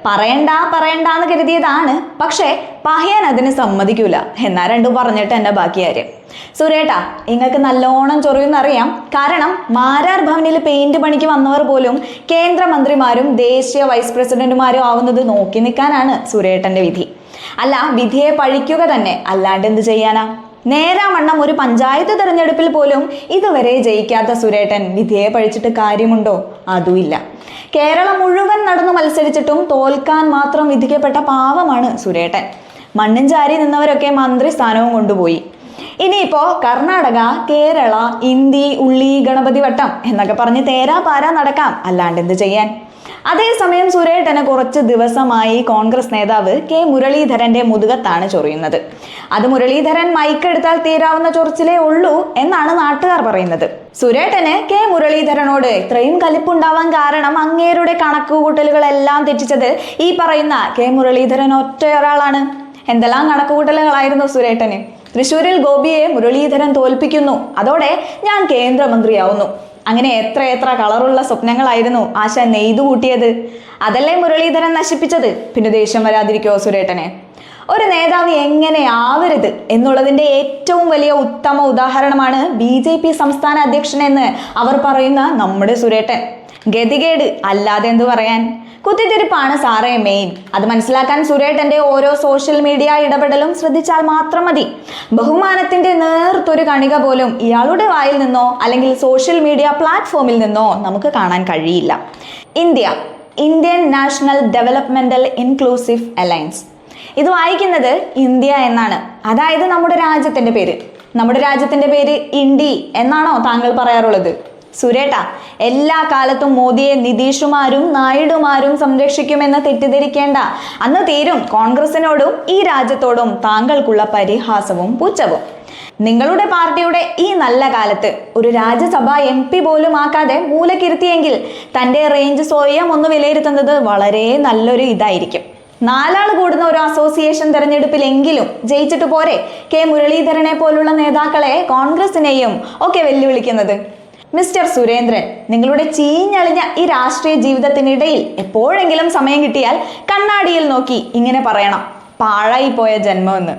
പറയണ്ടാന്ന് കരുതിയതാണ്. പക്ഷേ പഹയൻ അതിന് സമ്മതിക്കൂല. എന്നാ രണ്ടും പറഞ്ഞിട്ട് എന്നെ ബാക്കി കാര്യം. സുരേട്ടാ, നിങ്ങൾക്ക് നല്ലോണം ചൊറിയുന്നറിയാം. കാരണം മാരാർ ഭവനിൽ പെയിന്റ് പണിക്ക് വന്നവർ പോലും കേന്ദ്രമന്ത്രിമാരും ദേശീയ വൈസ് പ്രസിഡന്റുമാരും ആവുന്നത് നോക്കി നിൽക്കാനാണ് സുരേട്ടന്റെ വിധി. അല്ല, വിധിയെ പഴിക്കുക തന്നെ, അല്ലാണ്ട് എന്ത് ചെയ്യാനാ? നേരാവണ്ണം ഒരു പഞ്ചായത്ത് തെരഞ്ഞെടുപ്പിൽ പോലും ഇതുവരെ ജയിക്കാത്ത സുരേട്ടൻ വിധിയെ പഴിച്ചിട്ട് കാര്യമുണ്ടോ? അതുമില്ല. കേരളം മുഴുവൻ നടന്നു മത്സരിച്ചിട്ടും തോൽക്കാൻ മാത്രം വിധിക്കപ്പെട്ട പാവമാണ് സുരേട്ടൻ. മണ്ണും ചാരി നിന്നവരൊക്കെ മന്ത്രി സ്ഥാനവും കൊണ്ടുപോയി. ഇനിയിപ്പോ കർണാടക, കേരള, ഇന്ത്യ, ഉള്ളി, ഗണപതി വട്ടം എന്നൊക്കെ പറഞ്ഞ് തേരാ പാരാ നടക്കാം, അല്ലാണ്ട് എന്ത് ചെയ്യാൻ? അതേസമയം സുരേട്ടന് കുറച്ച് ദിവസമായി കോൺഗ്രസ് നേതാവ് കെ മുരളീധരന്റെ മുതുകത്താണ് ചൊറിയുന്നത്. അത് മുരളീധരൻ മൈക്കെടുത്താൽ തീരാവുന്ന ചൊറിച്ചിലേ ഉള്ളൂ എന്നാണ് നാട്ടുകാർ പറയുന്നത്. സുരേട്ടന് കെ മുരളീധരനോട് ഇത്രയും കലിപ്പുണ്ടാവാൻ കാരണം അങ്ങേരുടെ കണക്കുകൂട്ടലുകളെല്ലാം തെറ്റിച്ചത് ഈ പറയുന്ന കെ മുരളീധരൻ ഒറ്റയൊരാളാണ്. എന്തെല്ലാം കണക്കുകൂട്ടലുകളായിരുന്നു സുരേട്ടന്. തൃശ്ശൂരിൽ ഗോപിയെ മുരളീധരൻ തോൽപ്പിക്കുന്നു, അതോടെ ഞാൻ കേന്ദ്രമന്ത്രിയാവുന്നു. അങ്ങനെ എത്ര കളറുള്ള സ്വപ്നങ്ങളായിരുന്നു ആശ നെയ്തു കൂട്ടിയത്. അതല്ലേ മുരളീധരൻ നശിപ്പിച്ചത്. പിന്നെ ദേഷ്യം വരാതിരിക്കുമോ സുരേട്ടനെ? ഒരു നേതാവ് എങ്ങനെ ആവരുത് എന്നുള്ളതിന്റെ ഏറ്റവും വലിയ ഉത്തമ ഉദാഹരണമാണ് BJP സംസ്ഥാന അധ്യക്ഷൻ എന്ന് അവർ പറയുന്ന നമ്മുടെ സുരേട്ടൻ. ഗതികേട് അല്ലാതെ എന്തു പറയാൻ? കുത്തിത്തിരിപ്പാണ് സാറേ മെയിൻ. അത് മനസ്സിലാക്കാൻ സുരേട്ടന്റെ ഓരോ സോഷ്യൽ മീഡിയ ഇടപെടലും ശ്രദ്ധിച്ചാൽ മാത്രം മതി. ബഹുമാനത്തിന്റെ നേർത്തൊരു കണിക പോലും ഇയാളുടെ വായിൽ നിന്നോ അല്ലെങ്കിൽ സോഷ്യൽ മീഡിയ പ്ലാറ്റ്ഫോമിൽ നിന്നോ നമുക്ക് കാണാൻ കഴിയില്ല. Indian national developmental inclusive alliance. ഇത് വായിക്കുന്നത് ഇന്ത്യ എന്നാണ്. അതായത് നമ്മുടെ രാജ്യത്തിന്റെ പേര്. നമ്മുടെ രാജ്യത്തിന്റെ പേര് ഇന്ത്യ എന്നാണോ താങ്കൾ പറയാറുള്ളത്? സുരേട്ട, എല്ലാ കാലത്തും മോദിയെ നിതീഷുമാരും നായിഡുമാരും സംരക്ഷിക്കുമെന്ന് തെറ്റിദ്ധരിക്കേണ്ട. അന്ന് തീരും കോൺഗ്രസിനോടും ഈ രാജ്യത്തോടും താങ്കൾക്കുള്ള പരിഹാസവും പുച്ഛവും. നിങ്ങളുടെ പാർട്ടിയുടെ ഈ നല്ല കാലത്ത് ഒരു രാജ്യസഭാ MP പോലും ആക്കാതെ മൂലക്കിരുത്തിയെങ്കിൽ തൻ്റെ റേഞ്ച് സ്വയം ഒന്ന് വിലയിരുത്തുന്നത് വളരെ നല്ലൊരു ഇതായിരിക്കും. 4 ആൾ കൂടുന്ന ഒരു അസോസിയേഷൻ തെരഞ്ഞെടുപ്പിലെങ്കിലും ജയിച്ചിട്ട് പോരെ കെ മുരളീധരനെ പോലുള്ള നേതാക്കളെ കോൺഗ്രസിനെയും ഒക്കെ വെല്ലുവിളിക്കുന്നത്? മിസ്റ്റർ സുരേന്ദ്രൻ, നിങ്ങളുടെ ചീഞ്ഞളിഞ്ഞ ഈ രാഷ്ട്രീയ ജീവിതത്തിനിടയിൽ എപ്പോഴെങ്കിലും സമയം കിട്ടിയാൽ കണ്ണാടിയിൽ നോക്കി ഇങ്ങനെ പറയണം, പാഴായി പോയ ജന്മമെന്ന്.